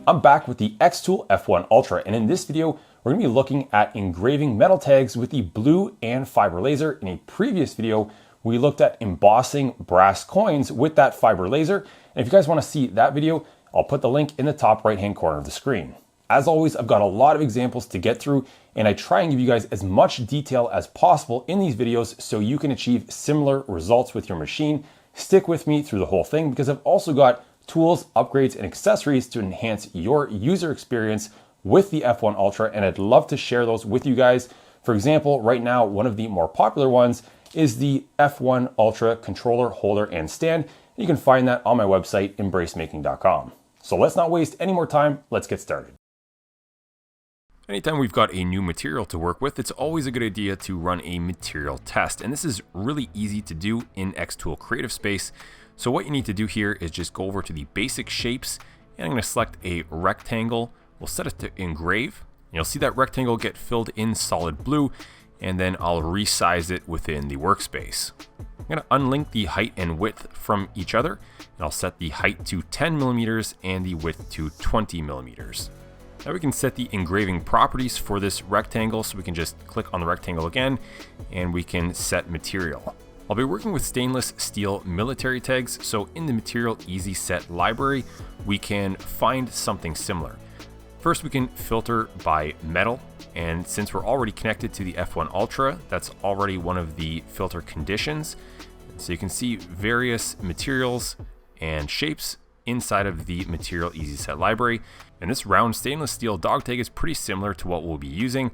I'm back with the xTool F1 Ultra, and in this video, we're going to be looking at engraving metal tags with the blue and fiber laser. In a previous video, we looked at embossing brass coins with that fiber laser. And if you guys want to see that video, I'll put the link in the top right-hand corner of the screen. As always, I've got a lot of examples to get through, and I try and give you guys as much detail as possible in these videos so you can achieve similar results with your machine. Stick with me through the whole thing because I've also got tools, upgrades, and accessories to enhance your user experience with the F1 Ultra, and I'd love to share those with you guys. For example, right now, one of the more popular ones is the F1 Ultra controller holder and stand. You can find that on my website, embracemaking.com. So let's not waste any more time, let's get started. Anytime we've got a new material to work with, it's always a good idea to run a material test, and this is really easy to do in xTool Creative Space. So what you need to do here is just go over to the basic shapes, and I'm going to select a rectangle. We'll set it to engrave. You'll see that rectangle get filled in solid blue, and then I'll resize it within the workspace. I'm going to unlink the height and width from each other, and I'll set the height to 10 millimeters and the width to 20 millimeters. Now we can set the engraving properties for this rectangle, so we can just click on the rectangle again, and we can set material. I'll be working with stainless steel military tags, so in the Material Easy Set library, we can find something similar. First, we can filter by metal, and since we're already connected to the F1 Ultra, that's already one of the filter conditions. So you can see various materials and shapes inside of the Material Easy Set library, and this round stainless steel dog tag is pretty similar to what we'll be using.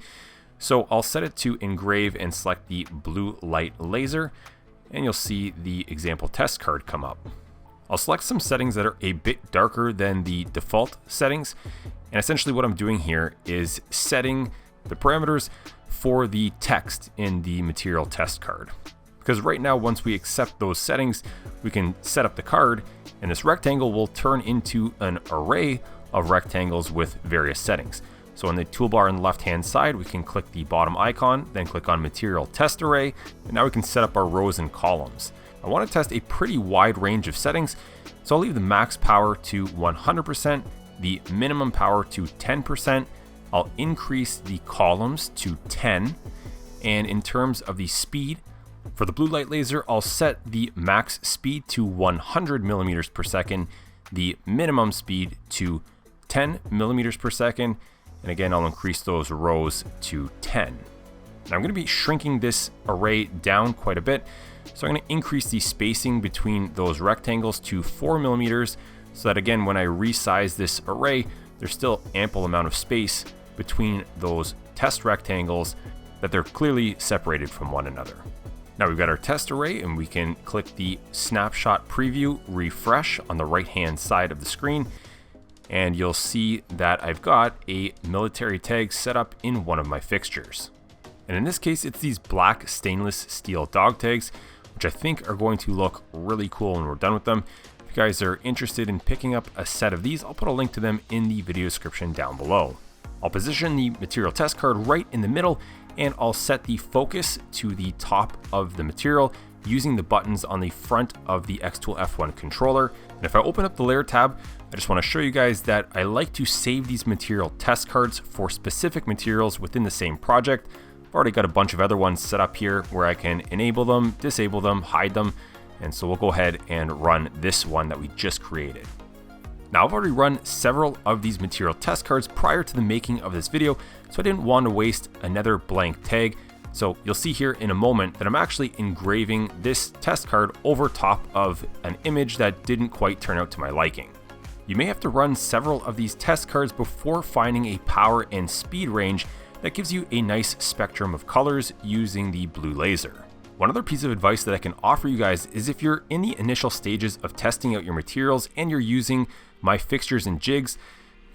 So I'll set it to engrave and select the blue light laser, and you'll see the example test card come up. I'll select some settings that are a bit darker than the default settings, and essentially what I'm doing here is setting the parameters for the text in the material test card. Because right now, once we accept those settings, we can set up the card, and this rectangle will turn into an array of rectangles with various settings. So in the toolbar on the left-hand side, we can click the bottom icon, then click on Material Test Array, and now we can set up our rows and columns. I want to test a pretty wide range of settings, so I'll leave the max power to 100%, the minimum power to 10%, I'll increase the columns to 10, and in terms of the speed, for the blue light laser, I'll set the max speed to 100 millimeters per second, the minimum speed to 10 millimeters per second, and again, I'll increase those rows to 10. Now I'm going to be shrinking this array down quite a bit. So I'm going to increase the spacing between those rectangles to 4 millimeters so that again, when I resize this array, there's still ample amount of space between those test rectangles that they're clearly separated from one another. Now we've got our test array, and we can click the snapshot preview refresh on the right-hand side of the screen. And you'll see that I've got a military tag set up in one of my fixtures. And in this case, it's these black stainless steel dog tags, which I think are going to look really cool when we're done with them. If you guys are interested in picking up a set of these, I'll put a link to them in the video description down below. I'll position the material test card right in the middle, and I'll set the focus to the top of the material using the buttons on the front of the xTool F1 controller. And if I open up the layer tab, I just want to show you guys that I like to save these material test cards for specific materials within the same project. I've already got a bunch of other ones set up here where I can enable them, disable them, hide them. And so we'll go ahead and run this one that we just created. Now I've already run several of these material test cards prior to the making of this video, so I didn't want to waste another blank tag. So you'll see here in a moment that I'm actually engraving this test card over top of an image that didn't quite turn out to my liking. You may have to run several of these test cards before finding a power and speed range that gives you a nice spectrum of colors using the blue laser. One other piece of advice that I can offer you guys is if you're in the initial stages of testing out your materials and you're using my fixtures and jigs,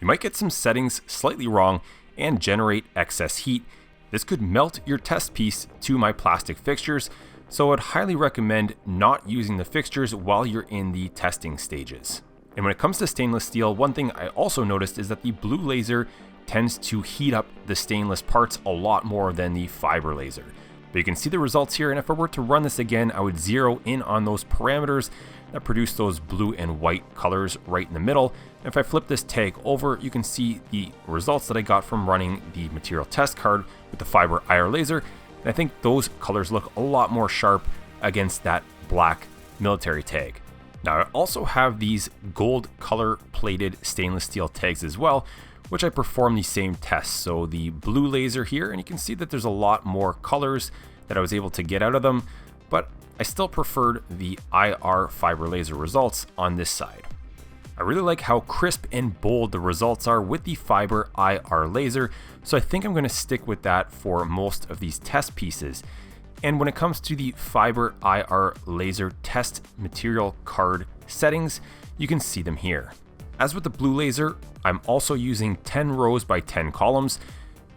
you might get some settings slightly wrong and generate excess heat. This could melt your test piece to my plastic fixtures, so I'd highly recommend not using the fixtures while you're in the testing stages. And when it comes to stainless steel, one thing I also noticed is that the blue laser tends to heat up the stainless parts a lot more than the fiber laser. But you can see the results here, and if I were to run this again, I would zero in on those parameters that produce those blue and white colors right in the middle. And if I flip this tag over, you can see the results that I got from running the material test card with the fiber IR laser. And I think those colors look a lot more sharp against that black military tag. Now I also have these gold color plated stainless steel tags as well, which I perform the same tests. So the blue laser here, and you can see that there's a lot more colors that I was able to get out of them, but I still preferred the IR fiber laser results on this side. I really like how crisp and bold the results are with the fiber IR laser, so I think I'm going to stick with that for most of these test pieces. And when it comes to the fiber IR laser test material card settings, you can see them here. As with the blue laser, I'm also using 10 rows by 10 columns,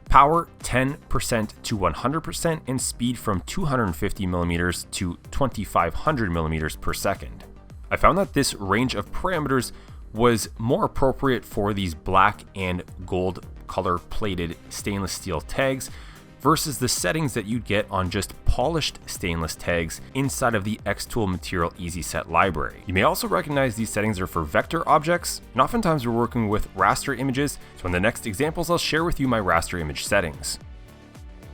power 10% to 100%, and speed from 250 millimeters to 2500 millimeters per second. I found that this range of parameters was more appropriate for these black and gold color plated stainless steel tags versus the settings that you'd get on just polished stainless tags inside of the xTool Material Easy Set library. You may also recognize these settings are for vector objects, and oftentimes we're working with raster images, so in the next examples I'll share with you my raster image settings.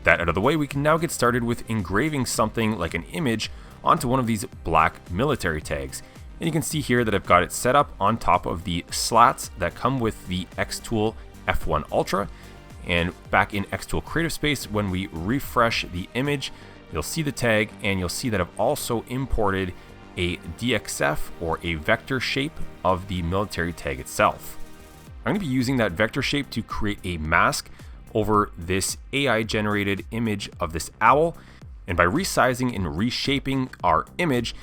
That out of the way, we can now get started with engraving something like an image onto one of these black military tags. And you can see here that I've got it set up on top of the slats that come with the xTool F1 Ultra. And back in xTool Creative Space, when we refresh the image, you'll see the tag, and you'll see that I've also imported a DXF or a vector shape of the military tag itself. I'm going to be using that vector shape to create a mask over this AI generated image of this owl. And by resizing and reshaping our image,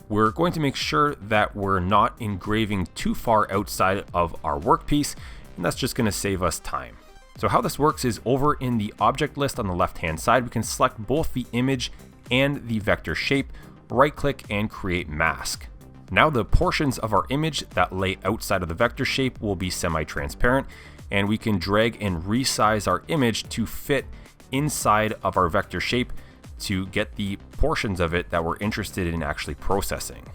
we're going to make sure that we're not engraving too far outside of our workpiece, and that's just going to save us time. So how this works is over in the object list on the left hand side, we can select both the image and the vector shape, right click and create mask. Now the portions of our image that lay outside of the vector shape will be semi-transparent, and we can drag and resize our image to fit inside of our vector shape to get the portions of it that we're interested in actually processing.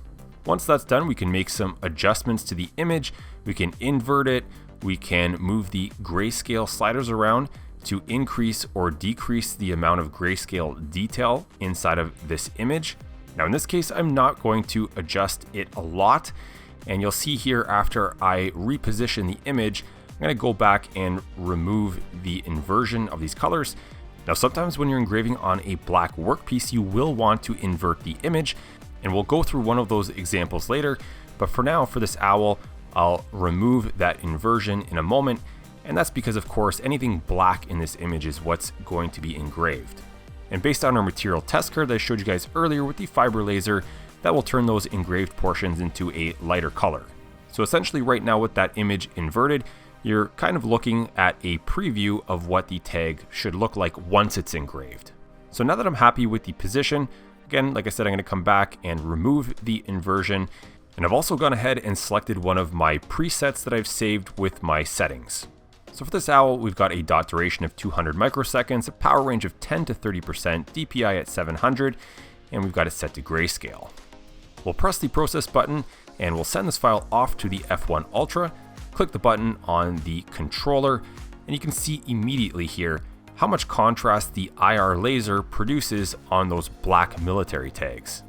Once that's done, we can make some adjustments to the image. We can invert it. We can move the grayscale sliders around to increase or decrease the amount of grayscale detail inside of this image. Now in this case, I'm not going to adjust it a lot. And you'll see here after I reposition the image, I'm going to go back and remove the inversion of these colors. Now sometimes when you're engraving on a black workpiece, you will want to invert the image, and we'll go through one of those examples later. But for now, for this owl, I'll remove that inversion in a moment, and that's because of course anything black in this image is what's going to be engraved. And based on our material test card that I showed you guys earlier with the fiber laser, that will turn those engraved portions into a lighter color. So essentially right now with that image inverted, you're kind of looking at a preview of what the tag should look like once it's engraved. So now that I'm happy with the position, again, like I said, I'm going to come back and remove the inversion. And I've also gone ahead and selected one of my presets that I've saved with my settings. So for this owl, we've got a dot duration of 200 microseconds, a power range of 10 to 30%, DPI at 700, and we've got it set to grayscale. We'll press the process button and we'll send this file off to the F1 Ultra. Click the button on the controller, and you can see immediately here how much contrast the IR laser produces on those black military tags.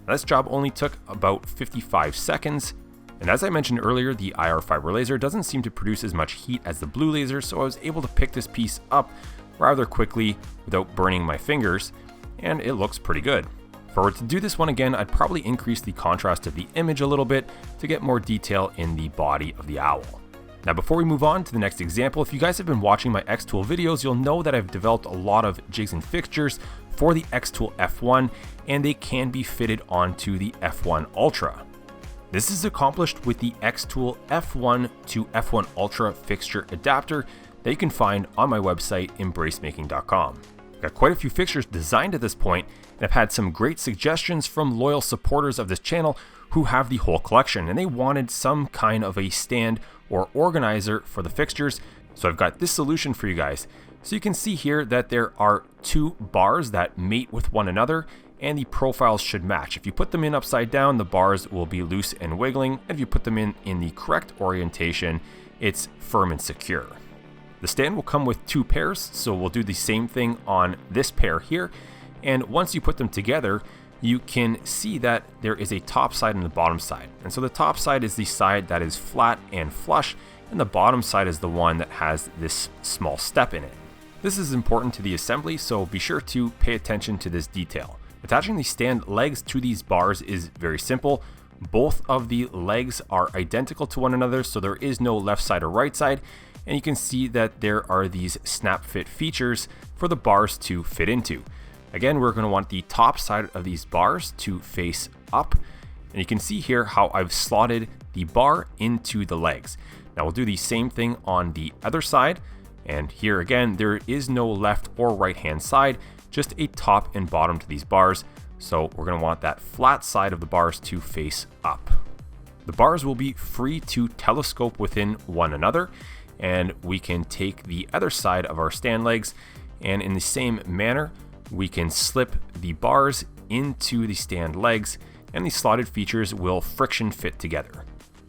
Now, this job only took about 55 seconds, and as I mentioned earlier, the IR fiber laser doesn't seem to produce as much heat as the blue laser, so I was able to pick this piece up rather quickly without burning my fingers, and it looks pretty good. If I were to do this one again, I'd probably increase the contrast of the image a little bit to get more detail in the body of the owl. Now before we move on to the next example, if you guys have been watching my xTool videos, you'll know that I've developed a lot of jigs and fixtures for the xTool F1, and they can be fitted onto the F1 Ultra. This is accomplished with the xTool F1 to F1 Ultra fixture adapter that you can find on my website, embracemaking.com. I've got quite a few fixtures designed at this point, and I've had some great suggestions from loyal supporters of this channel who have the whole collection, and they wanted some kind of a stand or organizer for the fixtures. So I've got this solution for you guys. So you can see here that there are two bars that mate with one another, and the profiles should match. If you put them in upside down, the bars will be loose and wiggling, and if you put them in the correct orientation, it's firm and secure. The stand will come with two pairs, so we'll do the same thing on this pair here, and once you put them together, you can see that there is a top side and a bottom side. And so the top side is the side that is flat and flush, and the bottom side is the one that has this small step in it. This is important to the assembly, so be sure to pay attention to this detail. Attaching the stand legs to these bars is very simple. Both of the legs are identical to one another, so there is no left side or right side, and you can see that there are these snap fit features for the bars to fit into. Again, we're going to want the top side of these bars to face up, and you can see here how I've slotted the bar into the legs. Now we'll do the same thing on the other side, and here again, there is no left or right hand side, just a top and bottom to these bars. So we're going to want that flat side of the bars to face up. The bars will be free to telescope within one another, and we can take the other side of our stand legs, and in the same manner, we can slip the bars into the stand legs, and the slotted features will friction fit together.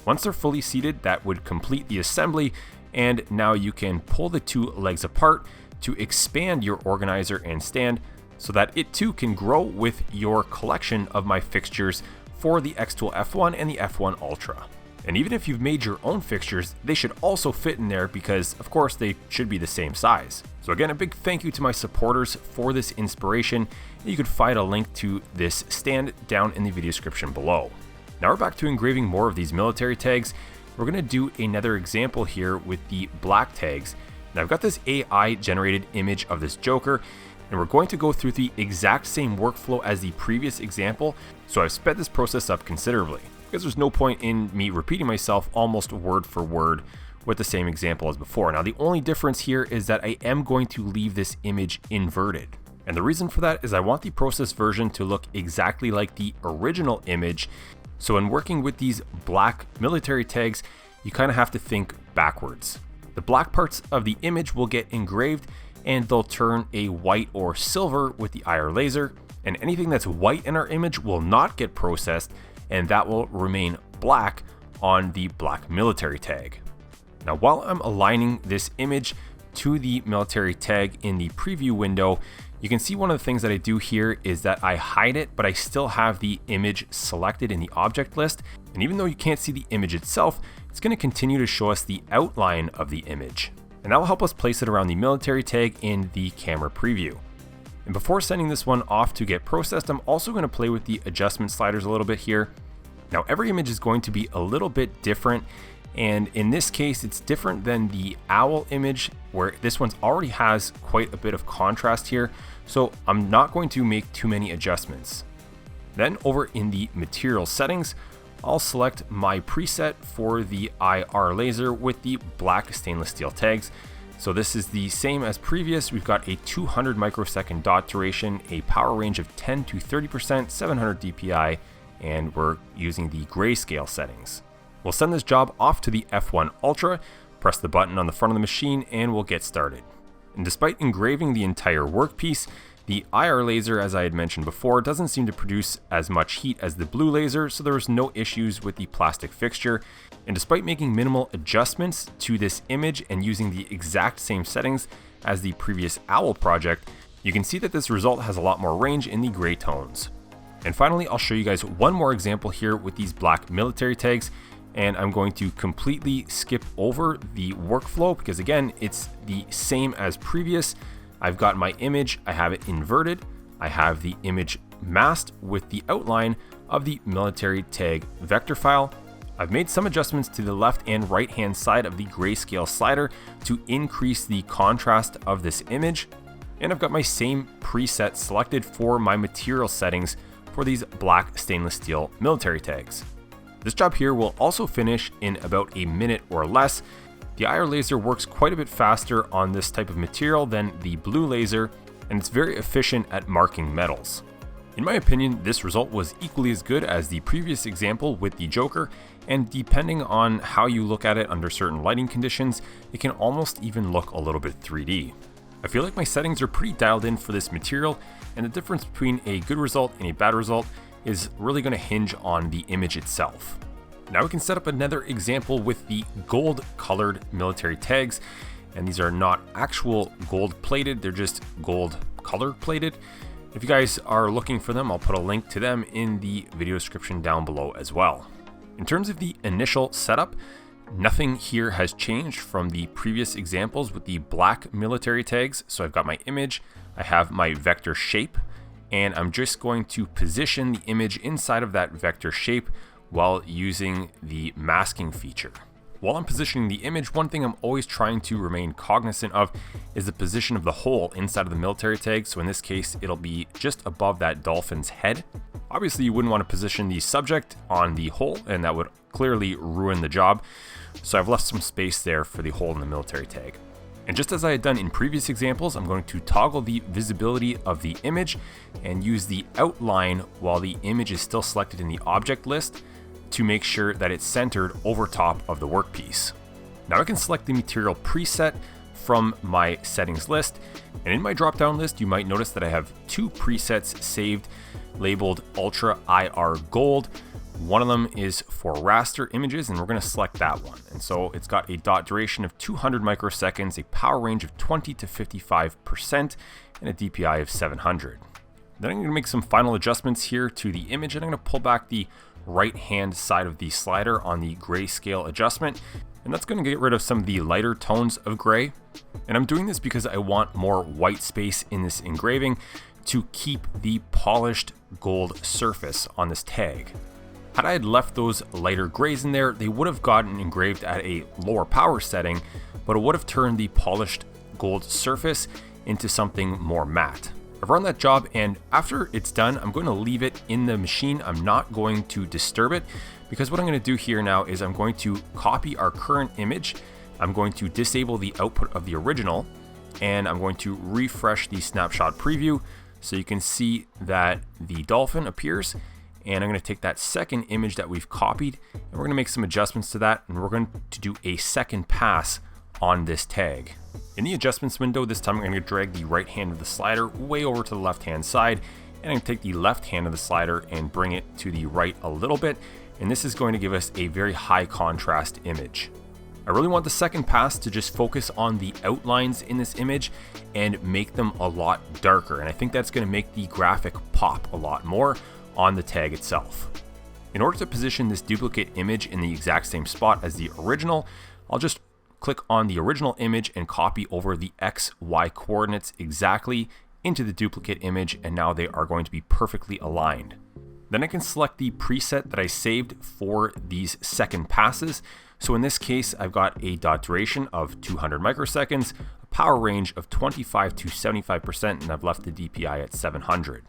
Once they're fully seated, that would complete the assembly, and now you can pull the two legs apart to expand your organizer and stand so that it too can grow with your collection of my fixtures for the xTool F1 and the F1 Ultra. And even if you've made your own fixtures, they should also fit in there because of course they should be the same size. So again, a big thank you to my supporters for this inspiration. You can find a link to this stand down in the video description below. Now we're back to engraving more of these military tags. We're going to do another example here with the black tags. Now I've got this AI generated image of this Joker, and we're going to go through the exact same workflow as the previous example, so I've sped this process up considerably, because there's no point in me repeating myself almost word for word with the same example as before. Now the only difference here is that I am going to leave this image inverted. And the reason for that is I want the process version to look exactly like the original image. So when working with these black military tags, you kind of have to think backwards. The black parts of the image will get engraved and they'll turn a white or silver with the IR laser, and anything that's white in our image will not get processed, and that will remain black on the black military tag. Now while I'm aligning this image to the military tag in the preview window, you can see one of the things that I do here is that I hide it, but I still have the image selected in the object list. And even though you can't see the image itself, it's going to continue to show us the outline of the image. And that will help us place it around the military tag in the camera preview. And before sending this one off to get processed, I'm also going to play with the adjustment sliders a little bit here. Now every image is going to be a little bit different, and in this case it's different than the owl image where this one already has quite a bit of contrast here, so I'm not going to make too many adjustments. Then over in the material settings, I'll select my preset for the IR laser with the black stainless steel tags. So this is the same as previous. We've got a 200 microsecond dot duration, a power range of 10 to 30%, 700 DPI, and we're using the grayscale settings. We'll send this job off to the F1 Ultra, press the button on the front of the machine, and we'll get started. And despite engraving the entire workpiece, the IR laser, as I had mentioned before, doesn't seem to produce as much heat as the blue laser, so there was no issues with the plastic fixture. And despite making minimal adjustments to this image and using the exact same settings as the previous owl project, you can see that this result has a lot more range in the gray tones. And finally, I'll show you guys one more example here with these black military tags, and I'm going to completely skip over the workflow because again, it's the same as previous. I've got my image, I have it inverted, I have the image masked with the outline of the military tag vector file. I've made some adjustments to the left and right hand side of the grayscale slider to increase the contrast of this image. And I've got my same preset selected for my material settings for these black stainless steel military tags. This job here will also finish in about a minute or less. The IR laser works quite a bit faster on this type of material than the blue laser, and it's very efficient at marking metals. In my opinion, this result was equally as good as the previous example with the Joker, and depending on how you look at it under certain lighting conditions, it can almost even look a little bit 3D. I feel like my settings are pretty dialed in for this material, and the difference between a good result and a bad result is really going to hinge on the image itself. Now we can set up another example with the gold colored military tags, and these are not actual gold plated, they're just gold color plated. If you guys are looking for them, I'll put a link to them in the video description down below as well. In terms of the initial setup, nothing here has changed from the previous examples with the black military tags. So I've got my image, I have my vector shape, and I'm just going to position the image inside of that vector shape while using the masking feature. While I'm positioning the image, one thing I'm always trying to remain cognizant of is the position of the hole inside of the military tag. So in this case, it'll be just above that dolphin's head. Obviously, you wouldn't want to position the subject on the hole, and that would clearly ruin the job. So I've left some space there for the hole in the military tag. And just as I had done in previous examples, I'm going to toggle the visibility of the image and use the outline while the image is still selected in the object list to make sure that it's centered over top of the workpiece. Now I can select the material preset from my settings list, and in my drop-down list you might notice that I have two presets saved labeled Ultra IR Gold. One of them is for raster images, and we're going to select that one. And so it's got a dot duration of 200 microseconds, a power range of 20 to 55%, and a DPI of 700. Then I'm going to make some final adjustments here to the image, and I'm going to pull back the right hand side of the slider on the grayscale adjustment, and that's going to get rid of some of the lighter tones of gray. And I'm doing this because I want more white space in this engraving to keep the polished gold surface on this tag. Had I had left those lighter grays in there, they would have gotten engraved at a lower power setting, but it would have turned the polished gold surface into something more matte. I've run that job, and after it's done, I'm going to leave it in the machine. I'm not going to disturb it, because what I'm going to do here now is I'm going to copy our current image. I'm going to disable the output of the original, and I'm going to refresh the snapshot preview so you can see that the dolphin appears. And I'm going to take that second image that we've copied, and we're going to make some adjustments to that, and we're going to do a second pass on this tag. In the adjustments window, this time I'm going to drag the right hand of the slider way over to the left hand side, and I'm going to take the left hand of the slider and bring it to the right a little bit, and this is going to give us a very high contrast image. I really want the second pass to just focus on the outlines in this image and make them a lot darker, and I think that's going to make the graphic pop a lot more on the tag itself. In order to position this duplicate image in the exact same spot as the original, I'll just click on the original image and copy over the X, Y coordinates exactly into the duplicate image, and now they are going to be perfectly aligned. Then I can select the preset that I saved for these second passes. So in this case, I've got a dot duration of 200 microseconds, a power range of 25 to 75%, and I've left the DPI at 700.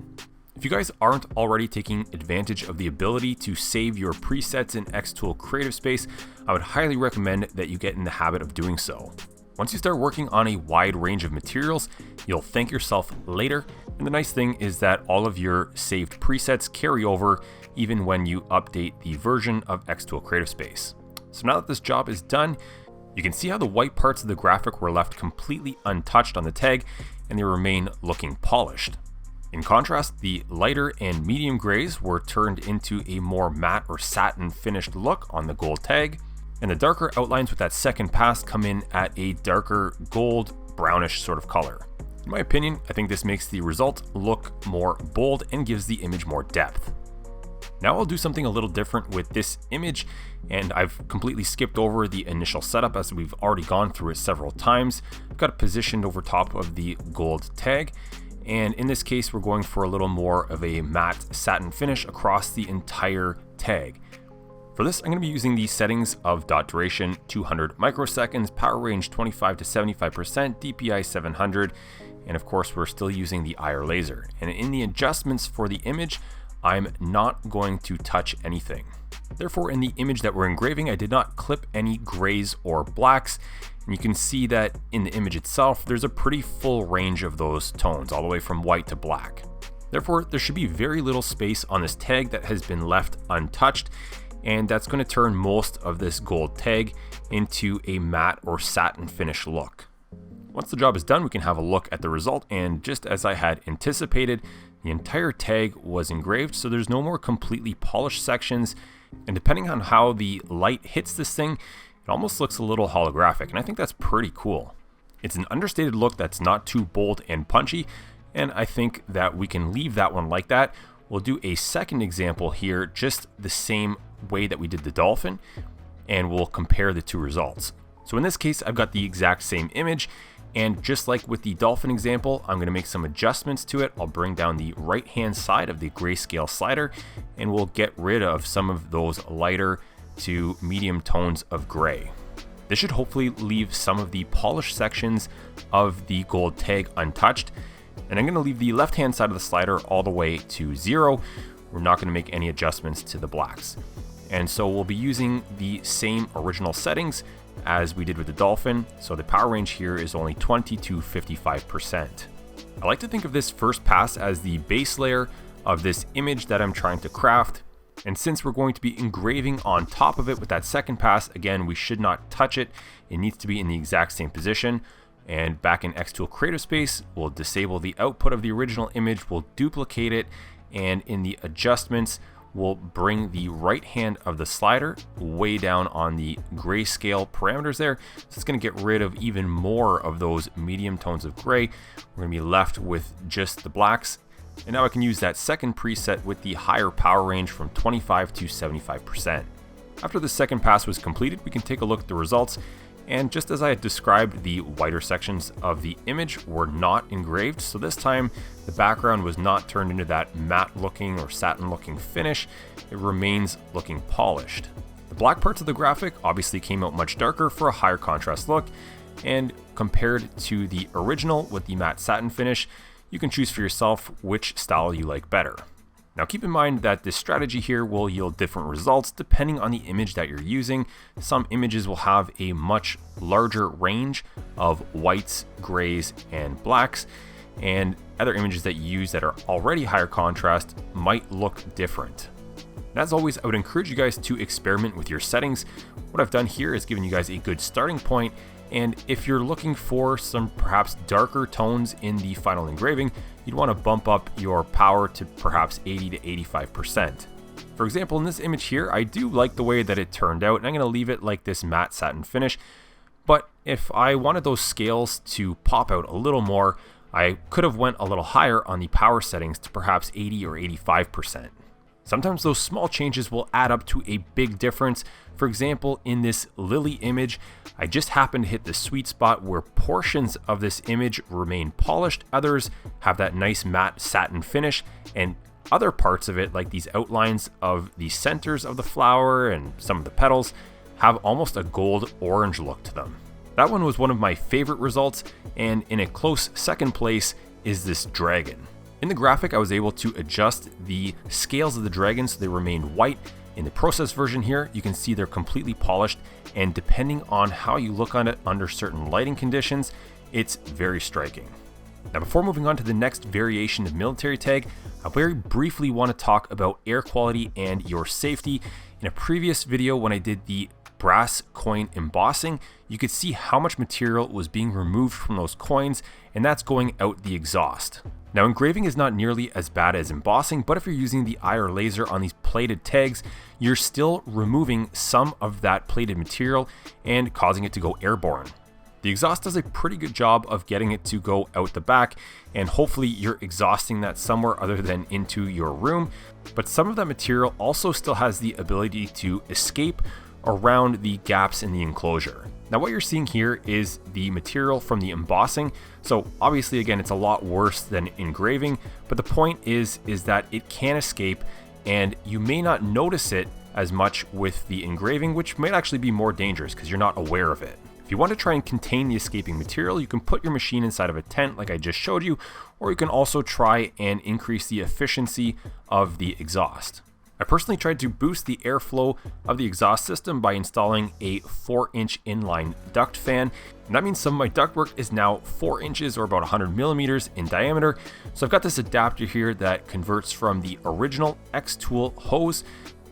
If you guys aren't already taking advantage of the ability to save your presets in xTool Creative Space, I would highly recommend that you get in the habit of doing so. Once you start working on a wide range of materials, you'll thank yourself later, and the nice thing is that all of your saved presets carry over even when you update the version of xTool Creative Space. So now that this job is done, you can see how the white parts of the graphic were left completely untouched on the tag, and they remain looking polished. In contrast, the lighter and medium grays were turned into a more matte or satin finished look on the gold tag, and the darker outlines with that second pass come in at a darker gold brownish sort of color. In my opinion, I think this makes the result look more bold and gives the image more depth. Now I'll do something a little different with this image, and I've completely skipped over the initial setup as we've already gone through it several times. I've got it positioned over top of the gold tag, and in this case we're going for a little more of a matte satin finish across the entire tag. For this, I'm going to be using the settings of dot duration 200 microseconds, power range 25 to 75%, DPI 700, and of course we're still using the IR laser. And in the adjustments for the image, I'm not going to touch anything. Therefore, in the image that we're engraving, I did not clip any grays or blacks. And you can see that in the image itself, there's a pretty full range of those tones, all the way from white to black. Therefore, there should be very little space on this tag that has been left untouched, and that's going to turn most of this gold tag into a matte or satin finish look. Once the job is done, we can have a look at the result, and just as I had anticipated, the entire tag was engraved, so there's no more completely polished sections, and depending on how the light hits this thing, it almost looks a little holographic, and I think that's pretty cool. It's an understated look that's not too bold and punchy, and I think that we can leave that one like that. We'll do a second example here, just the same way that we did the dolphin, and we'll compare the two results. So in this case, I've got the exact same image, and just like with the dolphin example, I'm going to make some adjustments to it. I'll bring down the right hand side of the grayscale slider, and we'll get rid of some of those lighter to medium tones of gray. This should hopefully leave some of the polished sections of the gold tag untouched, and I'm going to leave the left hand side of the slider all the way to 0. We're not going to make any adjustments to the blacks. And so we'll be using the same original settings as we did with the dolphin, so the power range here is only 20 to 55%. I like to think of this first pass as the base layer of this image that I'm trying to craft, and since we're going to be engraving on top of it with that second pass, again, we should not touch it. It needs to be in the exact same position. And back in xTool Creative Space, we'll disable the output of the original image, we'll duplicate it, and in the adjustments, we'll bring the right hand of the slider way down on the grayscale parameters there. So it's going to get rid of even more of those medium tones of gray. We're going to be left with just the blacks. And now I can use that second preset with the higher power range from 25 to 75%. After the second pass was completed, we can take a look at the results. And just as I had described, the whiter sections of the image were not engraved. So this time the background was not turned into that matte looking or satin looking finish. It remains looking polished. The black parts of the graphic obviously came out much darker for a higher contrast look. And compared to the original with the matte satin finish, you can choose for yourself which style you like better. Now keep in mind that this strategy here will yield different results depending on the image that you're using. Some images will have a much larger range of whites, grays, and blacks, and other images that you use that are already higher contrast might look different. And as always, I would encourage you guys to experiment with your settings. What I've done here is given you guys a good starting point, and if you're looking for some perhaps darker tones in the final engraving, you'd want to bump up your power to perhaps 80 to 85%. For example, in this image here, I do like the way that it turned out, and I'm going to leave it like this matte satin finish. But if I wanted those scales to pop out a little more, I could have went a little higher on the power settings to perhaps 80 or 85%. Sometimes those small changes will add up to a big difference. For example, in this lily image, I just happened to hit the sweet spot where portions of this image remain polished, others have that nice matte satin finish, and other parts of it, like these outlines of the centers of the flower and some of the petals, have almost a gold orange look to them. That one was one of my favorite results, and in a close second place is this dragon. In the graphic, I was able to adjust the scales of the dragon so they remain white. In the process version here, you can see they're completely polished, and depending on how you look on it under certain lighting conditions, it's very striking. Now, before moving on to the next variation of military tag, I very briefly want to talk about air quality and your safety. In a previous video, when I did the brass coin embossing, you could see how much material was being removed from those coins, and that's going out the exhaust. Now, engraving is not nearly as bad as embossing, but if you're using the eye or laser on these plated tags, you're still removing some of that plated material and causing it to go airborne. The exhaust does a pretty good job of getting it to go out the back, and hopefully you're exhausting that somewhere other than into your room, but some of that material also still has the ability to escape around the gaps in the enclosure. Now, what you're seeing here is the material from the embossing. So obviously, again, it's a lot worse than engraving, but the point is that it can escape, and you may not notice it as much with the engraving, which might actually be more dangerous because you're not aware of it. If you want to try and contain the escaping material, you can put your machine inside of a tent like I just showed you, or you can also try and increase the efficiency of the exhaust. I personally tried to boost the airflow of the exhaust system by installing a 4-inch inline duct fan. And that means some of my ductwork is now 4 inches or about 100 millimeters in diameter. So I've got this adapter here that converts from the original xTool hose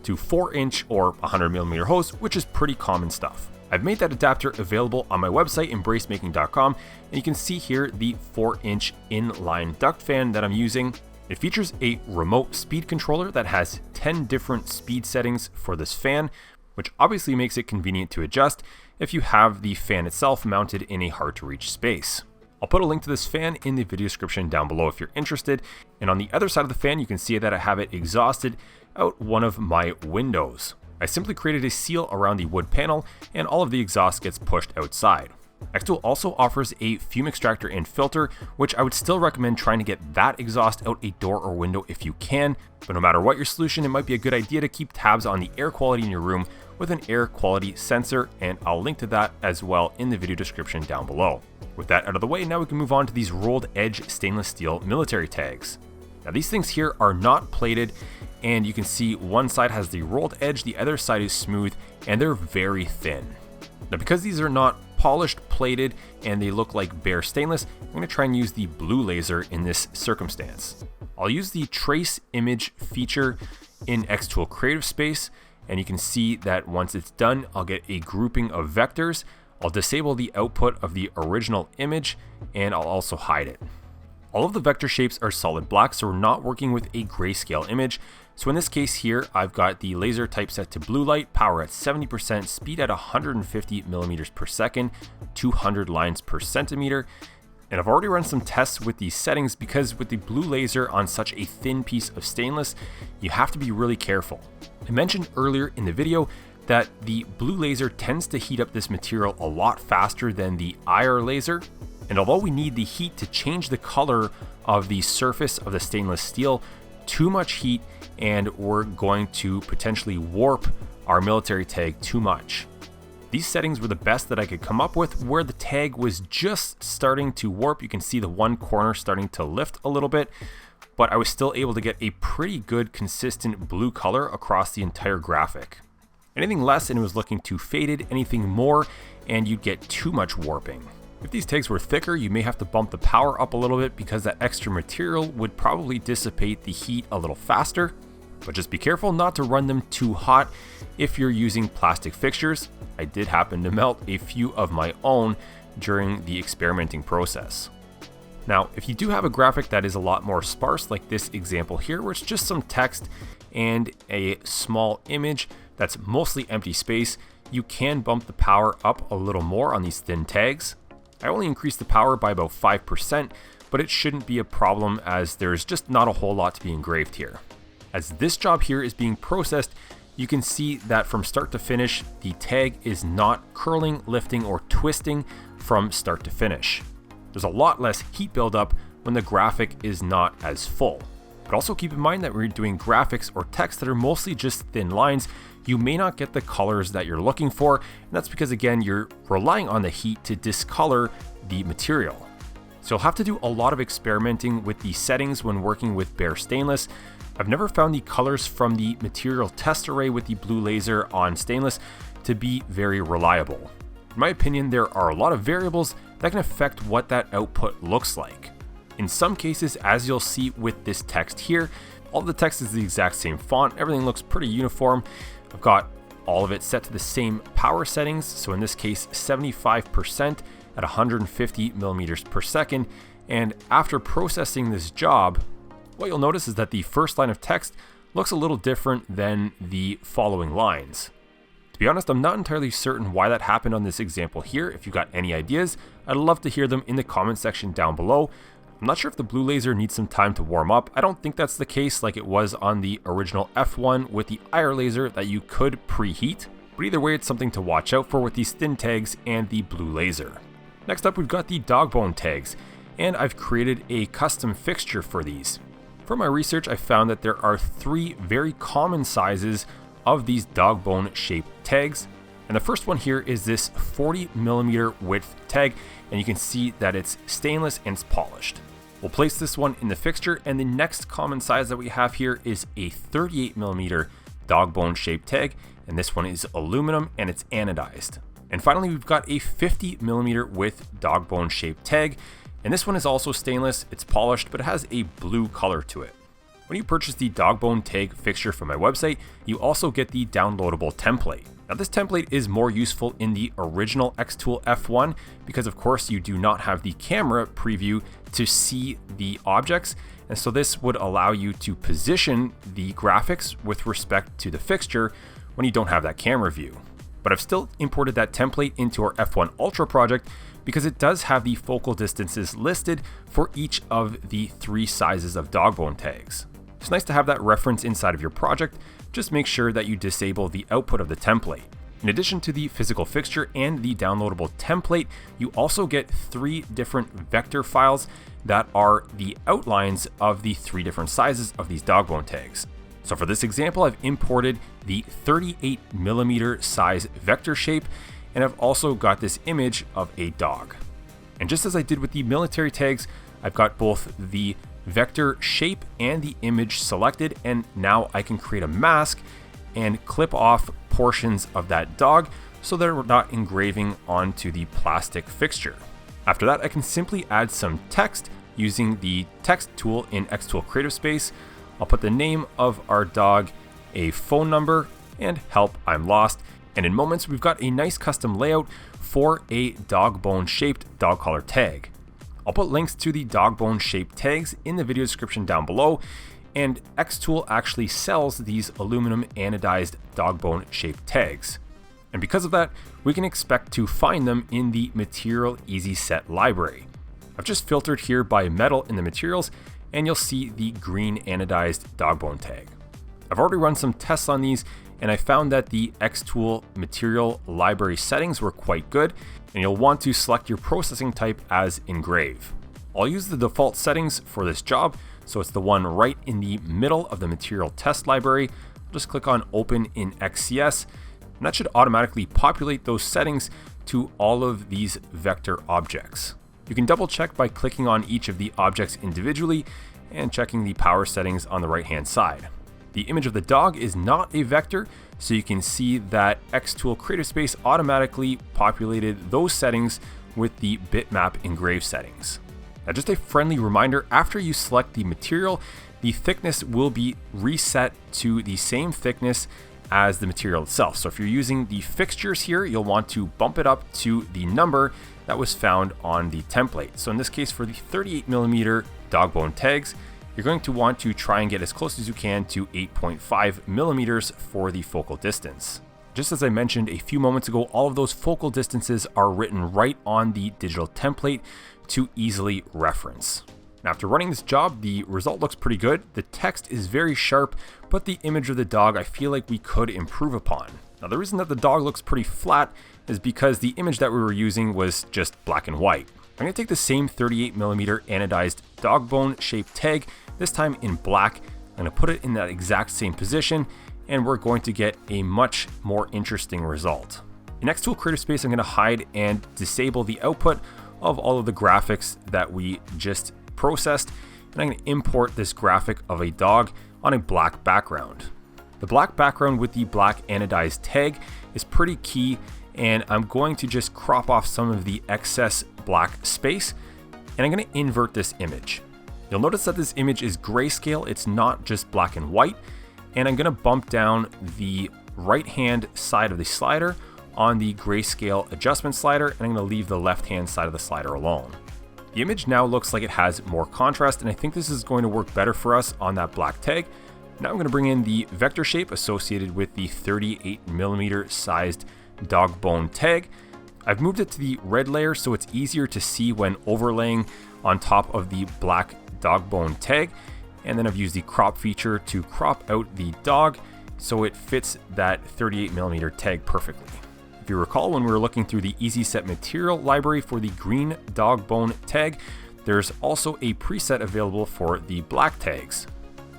to 4-inch or 100 millimeter hose, which is pretty common stuff. I've made that adapter available on my website, embracemaking.com, and you can see here the 4-inch inline duct fan that I'm using. It features a remote speed controller that has 10 different speed settings for this fan, which obviously makes it convenient to adjust if you have the fan itself mounted in a hard-to-reach space. I'll put a link to this fan in the video description down below if you're interested. And on the other side of the fan, you can see that I have it exhausted out one of my windows. I simply created a seal around the wood panel and all of the exhaust gets pushed outside. xTool also offers a fume extractor and filter, which I would still recommend trying to get that exhaust out a door or window if you can. But no matter what your solution, it might be a good idea to keep tabs on the air quality in your room with an air quality sensor, and I'll link to that as well in the video description down below. With that out of the way, now we can move on to these rolled edge stainless steel military tags. Now these things here are not plated, and you can see one side has the rolled edge, the other side is smooth, and they're very thin. Now because these are not polished, plated, and they look like bare stainless, I'm going to try and use the blue laser in this circumstance. I'll use the trace image feature in xTool Creative Space, and you can see that once it's done, I'll get a grouping of vectors. I'll disable the output of the original image, and I'll also hide it. All of the vector shapes are solid black, so we're not working with a grayscale image. So in this case here, I've got the laser type set to blue light, power at 70%, speed at 150 millimeters per second, 200 lines per centimeter. And I've already run some tests with these settings because with the blue laser on such a thin piece of stainless, you have to be really careful. I mentioned earlier in the video that the blue laser tends to heat up this material a lot faster than the IR laser. And although we need the heat to change the color of the surface of the stainless steel, too much heat and we're going to potentially warp our military tag too much. These settings were the best that I could come up with where the tag was just starting to warp. You can see the one corner starting to lift a little bit, but I was still able to get a pretty good consistent blue color across the entire graphic. Anything less and it was looking too faded, anything more and you'd get too much warping. If these tags were thicker, you may have to bump the power up a little bit because that extra material would probably dissipate the heat a little faster. But just be careful not to run them too hot if you're using plastic fixtures. I did happen to melt a few of my own during the experimenting process. Now, if you do have a graphic that is a lot more sparse, like this example here, where it's just some text and a small image that's mostly empty space, you can bump the power up a little more on these thin tags. I only increased the power by about 5%, but it shouldn't be a problem as there's just not a whole lot to be engraved here. As this job here is being processed, you can see that from start to finish, the tag is not curling, lifting, or twisting from start to finish. There's a lot less heat buildup when the graphic is not as full. But also keep in mind that when you're doing graphics or text that are mostly just thin lines, you may not get the colors that you're looking for, and that's because again, you're relying on the heat to discolor the material. So you'll have to do a lot of experimenting with the settings when working with bare stainless. I've never found the colors from the material test array with the blue laser on stainless to be very reliable. In my opinion, there are a lot of variables that can affect what that output looks like. In some cases, as you'll see with this text here, all the text is the exact same font, everything looks pretty uniform. I've got all of it set to the same power settings, so in this case 75% at 150 millimeters per second, and after processing this job, what you'll notice is that the first line of text looks a little different than the following lines. To be honest, I'm not entirely certain why that happened on this example here. If you've got any ideas, I'd love to hear them in the comment section down below. I'm not sure if the blue laser needs some time to warm up. I don't think that's the case like it was on the original F1 with the IR laser that you could preheat, but either way it's something to watch out for with these thin tags and the blue laser. Next up we've got the dog bone tags, and I've created a custom fixture for these. For my research I found that there are 3 very common sizes of these dog bone shaped tags. And the first one here is this 40mm width tag, and you can see that it's stainless and it's polished. We'll place this one in the fixture, and the next common size that we have here is a 38mm dog bone shaped tag, and this one is aluminum and it's anodized. And finally, we've got a 50mm width dog bone shaped tag, and this one is also stainless, it's polished, but it has a blue color to it. When you purchase the dog bone tag fixture from my website, you also get the downloadable template. Now this template is more useful in the original xTool F1 because of course you do not have the camera preview to see the objects, and so this would allow you to position the graphics with respect to the fixture when you don't have that camera view. But I've still imported that template into our F1 Ultra project because it does have the focal distances listed for each of the 3 sizes of dog bone tags. It's nice to have that reference inside of your project. Just make sure that you disable the output of the template. In addition to the physical fixture and the downloadable template, you also get 3 different vector files that are the outlines of the 3 different sizes of these dog bone tags. So for this example, I've imported the 38mm size vector shape, and I've also got this image of a dog. And just as I did with the military tags, I've got both the vector shape and the image selected, and now I can create a mask and clip off portions of that dog so that we're not engraving onto the plastic fixture. After that, I can simply add some text using the text tool in xTool Creative Space. I'll put the name of our dog, a phone number, and help, I'm lost. And in Moments, we've got a nice custom layout for a dog bone shaped dog collar tag. I'll put links to the dog bone shaped tags in the video description down below, and xTool actually sells these aluminum anodized dog bone shaped tags. And because of that, we can expect to find them in the Material Easy Set library. I've just filtered here by metal in the materials, and you'll see the green anodized dog bone tag. I've already run some tests on these, and I found that the xTool material library settings were quite good, and you'll want to select your processing type as engrave. I'll use the default settings for this job, so it's the one right in the middle of the material test library. I'll just click on open in XCS, and that should automatically populate those settings to all of these vector objects. You can double check by clicking on each of the objects individually and checking the power settings on the right hand side. The image of the dog is not a vector, so you can see that xTool Creative Space automatically populated those settings with the bitmap engrave settings. Now just a friendly reminder, after you select the material, the thickness will be reset to the same thickness as the material itself. So if you're using the fixtures here, you'll want to bump it up to the number that was found on the template. So in this case, for the 38mm dog bone tags, you're going to want to try and get as close as you can to 8.5mm for the focal distance. Just as I mentioned a few moments ago, all of those focal distances are written right on the digital template to easily reference. Now, after running this job, the result looks pretty good. The text is very sharp, but the image of the dog I feel like we could improve upon. Now, the reason that the dog looks pretty flat is because the image that we were using was just black and white. I'm going to take the same 38mm anodized dog bone shaped tag, this time in black. I'm going to put it in that exact same position, and we're going to get a much more interesting result. In xTool Creative Space, I'm going to hide and disable the output of all of the graphics that we just processed, and I'm going to import this graphic of a dog on a black background. The black background with the black anodized tag is pretty key, and I'm going to just crop off some of the excess black space, and I'm going to invert this image. You'll notice that this image is grayscale, it's not just black and white, and I'm going to bump down the right hand side of the slider on the grayscale adjustment slider, and I'm going to leave the left hand side of the slider alone. The image now looks like it has more contrast, and I think this is going to work better for us on that black tag. Now I'm going to bring in the vector shape associated with the 38mm sized dog bone tag. I've moved it to the red layer so it's easier to see when overlaying on top of the black dog bone tag, and then I've used the crop feature to crop out the dog so it fits that 38mm tag perfectly. If you recall, when we were looking through the Easy Set material library for the green dog bone tag, there's also a preset available for the black tags.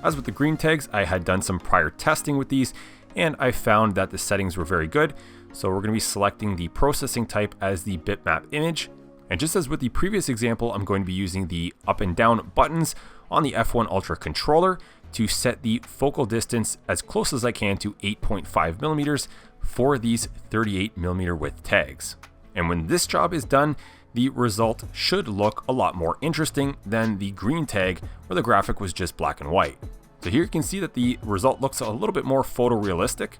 As with the green tags, I had done some prior testing with these, and I found that the settings were very good. So we're going to be selecting the processing type as the bitmap image. And just as with the previous example, I'm going to be using the up and down buttons on the F1 Ultra controller to set the focal distance as close as I can to 8.5mm for these 38mm width tags. And when this job is done, the result should look a lot more interesting than the green tag where the graphic was just black and white. So here you can see that the result looks a little bit more photorealistic.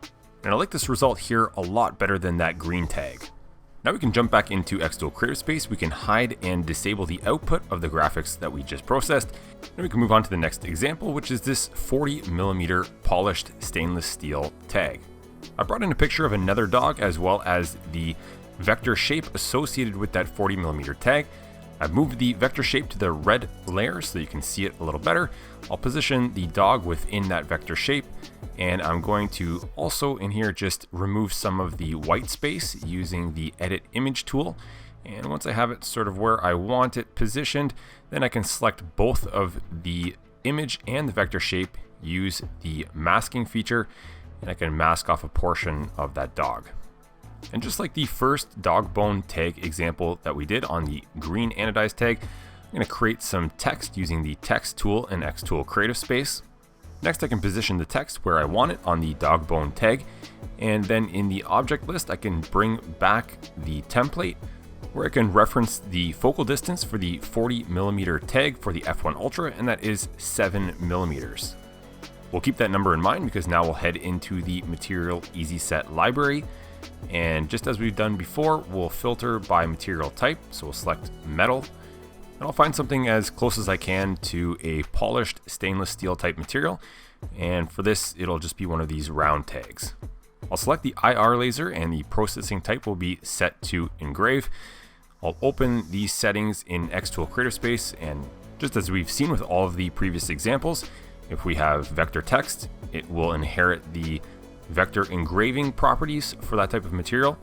And I like this result here a lot better than that green tag. Now we can jump back into xTool Creative Space. We can hide and disable the output of the graphics that we just processed. Then we can move on to the next example, which is this 40mm polished stainless steel tag. I brought in a picture of another dog as well as the vector shape associated with that 40mm tag. I've moved the vector shape to the red layer so you can see it a little better. I'll position the dog within that vector shape, and I'm going to also in here just remove some of the white space using the edit image tool. And once I have it sort of where I want it positioned, then I can select both of the image and the vector shape, use the masking feature, and I can mask off a portion of that dog. And just like the first dog bone tag example that we did on the green anodized tag, I'm going to create some text using the text tool in xTool Creative Space. Next, I can position the text where I want it on the dog bone tag. And then in the object list, I can bring back the template where I can reference the focal distance for the 40mm tag for the F1 Ultra, and that is 7mm. We'll keep that number in mind because now we'll head into the Material Easy Set library. And just as we've done before, we'll filter by material type. So we'll select metal, and I'll find something as close as I can to a polished stainless steel type material. And for this, it'll just be one of these round tags. I'll select the IR laser and the processing type will be set to engrave. I'll open these settings in xTool Creative Space, and just as we've seen with all of the previous examples, if we have vector text, it will inherit the vector engraving properties for that type of material,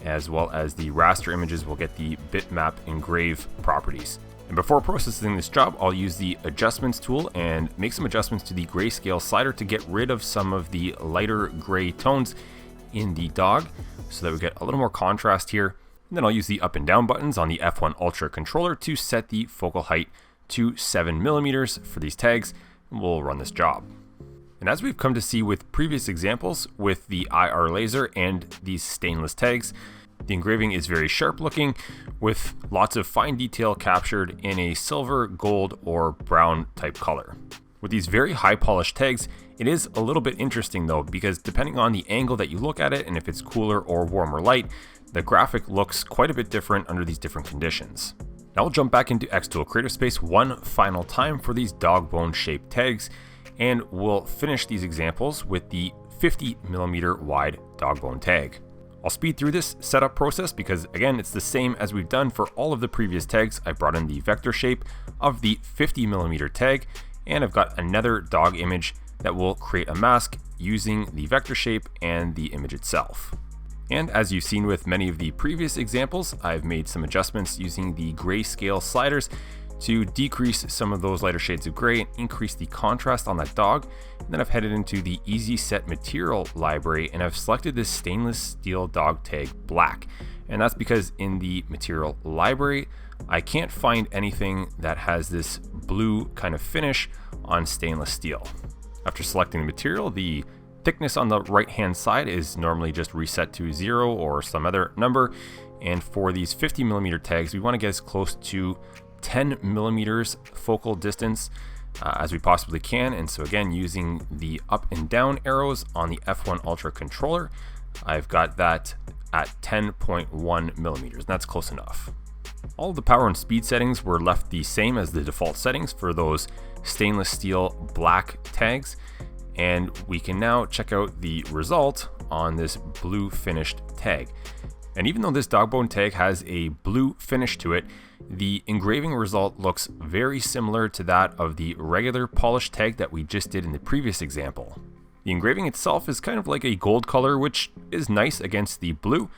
as well as the raster images will get the bitmap engrave properties. And before processing this job, I'll use the adjustments tool and make some adjustments to the grayscale slider to get rid of some of the lighter gray tones in the dog so that we get a little more contrast here. And then I'll use the up and down buttons on the F1 Ultra controller to set the focal height to 7mm for these tags, and we'll run this job. And as we've come to see with previous examples with the IR laser and these stainless tags, the engraving is very sharp looking with lots of fine detail captured in a silver, gold, or brown type color. With these very high polished tags, it is a little bit interesting though, because depending on the angle that you look at it and if it's cooler or warmer light, the graphic looks quite a bit different under these different conditions. Now we'll jump back into xTool Creative Space one final time for these dog bone shaped tags, and we'll finish these examples with the 50mm wide dog bone tag. I'll speed through this setup process because again, it's the same as we've done for all of the previous tags. I brought in the vector shape of the 50mm tag, and I've got another dog image that will create a mask using the vector shape and the image itself. And as you've seen with many of the previous examples, I've made some adjustments using the grayscale sliders to decrease some of those lighter shades of gray and increase the contrast on that dog. And then I've headed into the Easy Set Material library and I've selected this stainless steel dog tag black. And that's because in the material library, I can't find anything that has this blue kind of finish on stainless steel. After selecting the material, the thickness on the right hand side is normally just reset to 0 or some other number. And for these 50mm tags, we want to get as close to 10mm focal distance as we possibly can. And so again, using the up and down arrows on the F1 Ultra controller, I've got that at 10.1mm, and that's close enough. All of the power and speed settings were left the same as the default settings for those stainless steel black tags. And we can now check out the result on this blue finished tag. And even though this dog bone tag has a blue finish to it, the engraving result looks very similar to that of the regular polished tag that we just did in the previous example. The engraving itself is kind of like a gold color, which is nice against the blue,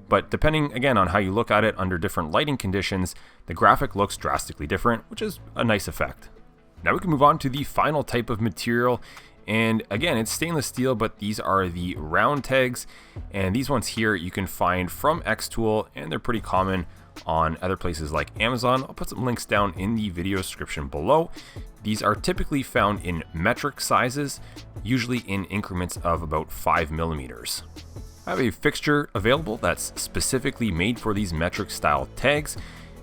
but depending again on how you look at it under different lighting conditions, the graphic looks drastically different, which is a nice effect. Now we can move on to the final type of material. And again, it's stainless steel, but these are the round tags. And these ones here you can find from xTool, and they're pretty common on other places like Amazon. I'll put some links down in the video description below. These are typically found in metric sizes, usually in increments of about 5mm. I have a fixture available that's specifically made for these metric style tags,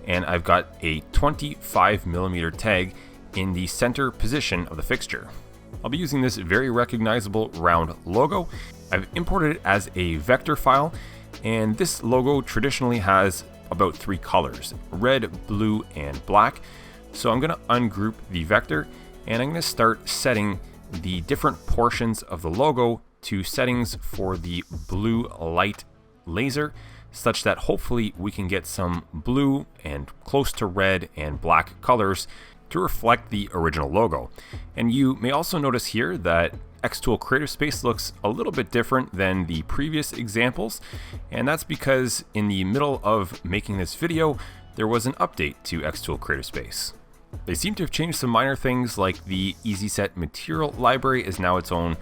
and I've got a 25mm tag in the center position of the fixture. I'll be using this very recognizable round logo, I've imported it as a vector file, and this logo traditionally has about 3 colors: red, blue, and black. So I'm going to ungroup the vector, and I'm going to start setting the different portions of the logo to settings for the blue light laser, such that hopefully we can get some blue and close to red and black colors to reflect the original logo. And you may also notice here that xTool Creative Space looks a little bit different than the previous examples, and that's because in the middle of making this video, there was an update to xTool Creative Space. They seem to have changed some minor things, like the Easy Set material library is now its own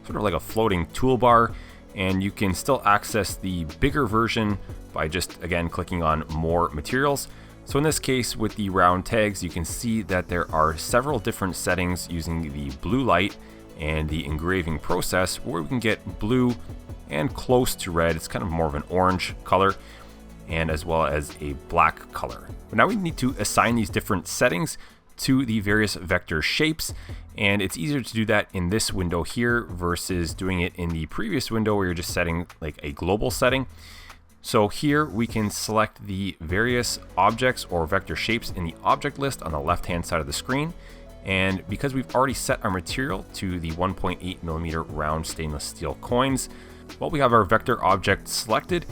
sort of like a floating toolbar, and you can still access the bigger version by just, again, clicking on more materials. So in this case, with the round tags, you can see that there are several different settings using the blue light and the engraving process, where we can get blue and close to red. It's kind of more of an orange color, and as well as a black color. But now we need to assign these different settings to the various vector shapes, and it's easier to do that in this window here versus doing it in the previous window where you're just setting like a global setting. So here we can select the various objects or vector shapes in the object list on the left hand side of the screen. And because we've already set our material to the 1.8mm round stainless steel coins, while we have our vector object selected,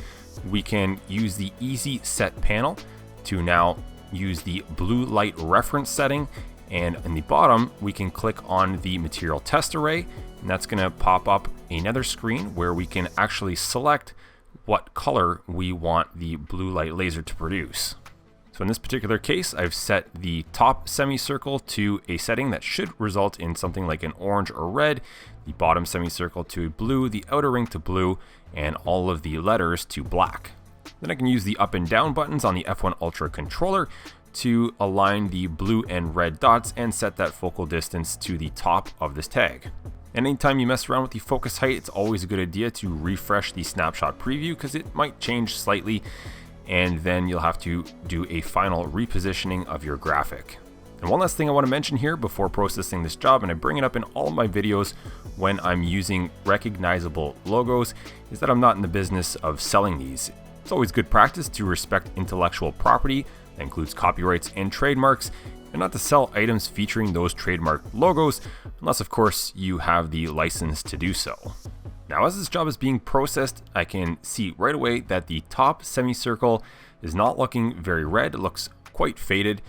we can use the Easy Set panel to now use the blue light reference setting, and in the bottom we can click on the material test array, and that's going to pop up another screen where we can actually select what color we want the blue light laser to produce. So in this particular case, I've set the top semicircle to a setting that should result in something like an orange or red, the bottom semicircle to blue, the outer ring to blue, and all of the letters to black. Then I can use the up and down buttons on the F1 Ultra controller to align the blue and red dots and set that focal distance to the top of this tag. And anytime you mess around with the focus height, it's always a good idea to refresh the snapshot preview, because it might change slightly, and then you'll have to do a final repositioning of your graphic. And one last thing I want to mention here before processing this job, and I bring it up in all of my videos when I'm using recognizable logos, is that I'm not in the business of selling these. It's always good practice to respect intellectual property, that includes copyrights and trademarks, and not to sell items featuring those trademark logos, unless of course you have the license to do so. Now, as this job is being processed, I can see right away that the top semicircle is not looking very red. It looks quite faded.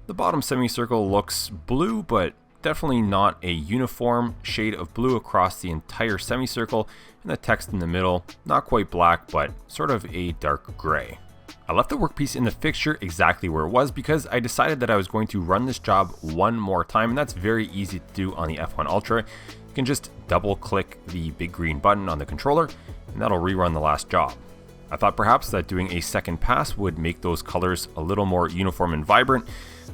The bottom semicircle looks blue, but definitely not a uniform shade of blue across the entire semicircle, and the text in the middle, not quite black, but sort of a dark gray. I left the workpiece in the fixture exactly where it was because I decided that I was going to run this job one more time, and that's very easy to do on the F1 Ultra. You can just double click the big green button on the controller, and that'll rerun the last job. I thought perhaps that doing a second pass would make those colors a little more uniform and vibrant,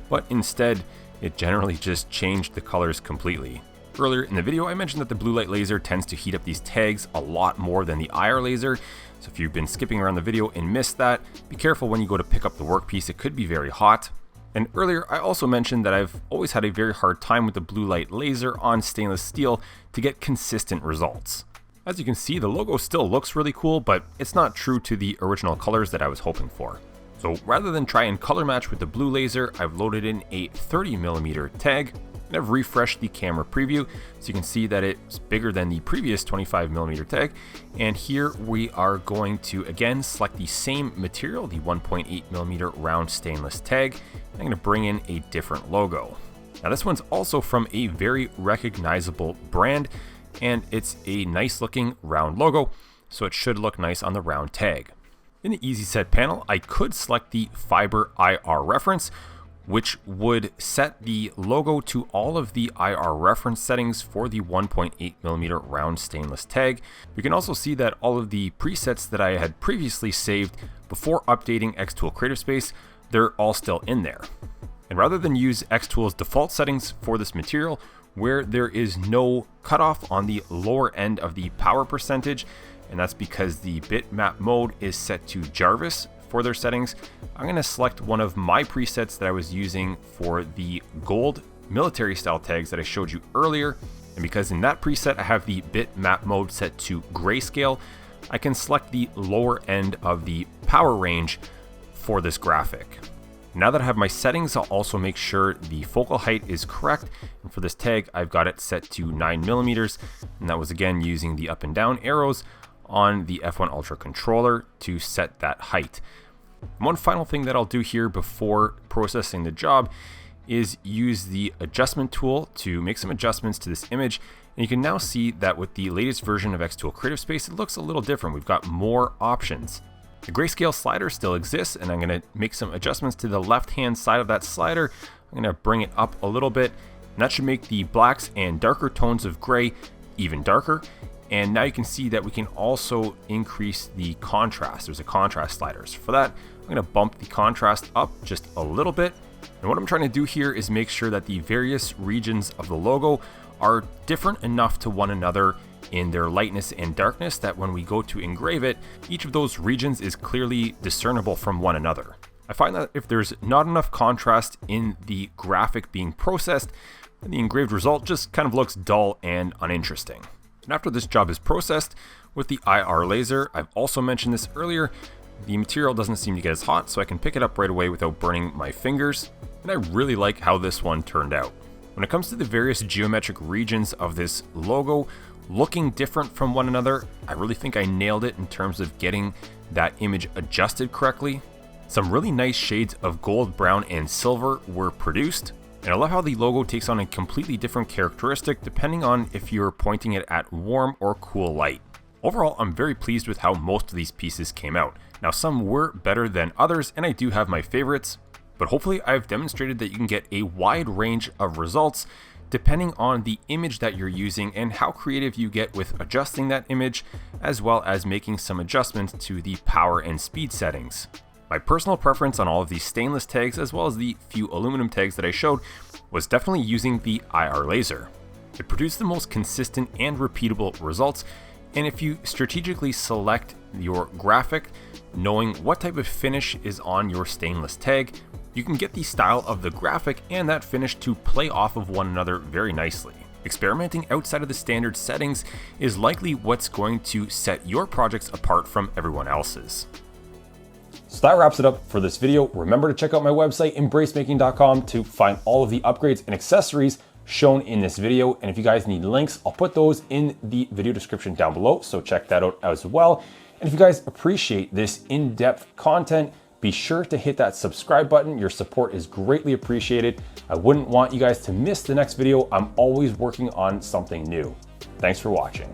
but instead it generally just changed the colors completely. Earlier in the video, I mentioned that the blue light laser tends to heat up these tags a lot more than the IR laser. So if you've been skipping around the video and missed that, be careful when you go to pick up the workpiece. It could be very hot. And earlier, I also mentioned that I've always had a very hard time with the blue light laser on stainless steel to get consistent results. As you can see, the logo still looks really cool, but it's not true to the original colors that I was hoping for. So rather than try and color match with the blue laser, I've loaded in a 30mm tag, and I've refreshed the camera preview so you can see that it's bigger than the previous 25mm tag. And here we are going to again select the same material, the 1.8mm round stainless tag. I'm going to bring in a different logo. Now this one's also from a very recognizable brand, and it's a nice looking round logo, so it should look nice on the round tag. In the Easy Set panel, I could select the Fiber IR reference, which would set the logo to all of the IR reference settings for the 1.8mm round stainless tag. You can also see that all of the presets that I had previously saved before updating xTool Creative Space, they're all still in there. And rather than use xTool's default settings for this material, where there is no cutoff on the lower end of the power percentage, and that's because the bitmap mode is set to Jarvis for their settings, I'm going to select one of my presets that I was using for the gold military style tags that I showed you earlier, And because in that preset I have the bitmap mode set to grayscale, I can select the lower end of the power range for this graphic. Now that I have my settings, I'll also make sure the focal height is correct. And for this tag, I've got it set to 9mm. And that was again using the up and down arrows on the F1 Ultra controller to set that height. One final thing that I'll do here before processing the job is use the adjustment tool to make some adjustments to this image. And you can now see that with the latest version of xTool Creative Space, it looks a little different. We've got more options. The grayscale slider still exists, and I'm going to make some adjustments to the left-hand side of that slider. I'm going to bring it up a little bit, and that should make the blacks and darker tones of gray even darker. And now you can see that we can also increase the contrast. There's a contrast slider. So for that, I'm going to bump the contrast up just a little bit. And what I'm trying to do here is make sure that the various regions of the logo are different enough to one another in their lightness and darkness that when we go to engrave it, each of those regions is clearly discernible from one another. I find that if there's not enough contrast in the graphic being processed, then the engraved result just kind of looks dull and uninteresting. And after this job is processed with the IR laser, I've also mentioned this earlier, the material doesn't seem to get as hot, so I can pick it up right away without burning my fingers. And I really like how this one turned out. When it comes to the various geometric regions of this logo looking different from one another, I really think I nailed it in terms of getting that image adjusted correctly. Some really nice shades of gold, brown, and silver were produced. And I love how the logo takes on a completely different characteristic depending on if you're pointing it at warm or cool light. Overall, I'm very pleased with how most of these pieces came out. Now, some were better than others, and I do have my favorites, but hopefully I've demonstrated that you can get a wide range of results depending on the image that you're using and how creative you get with adjusting that image, as well as making some adjustments to the power and speed settings. My personal preference on all of these stainless tags, as well as the few aluminum tags that I showed, was definitely using the IR laser. It produced the most consistent and repeatable results, and if you strategically select your graphic, knowing what type of finish is on your stainless tag, you can get the style of the graphic and that finish to play off of one another very nicely. Experimenting outside of the standard settings is likely what's going to set your projects apart from everyone else's. So that wraps it up for this video. Remember to check out my website, embracemaking.com, to find all of the upgrades and accessories shown in this video. And if you guys need links, I'll put those in the video description down below, so check that out as well. And if you guys appreciate this in-depth content, be sure to hit that subscribe button. Your support is greatly appreciated. I wouldn't want you guys to miss the next video. I'm always working on something new. Thanks for watching.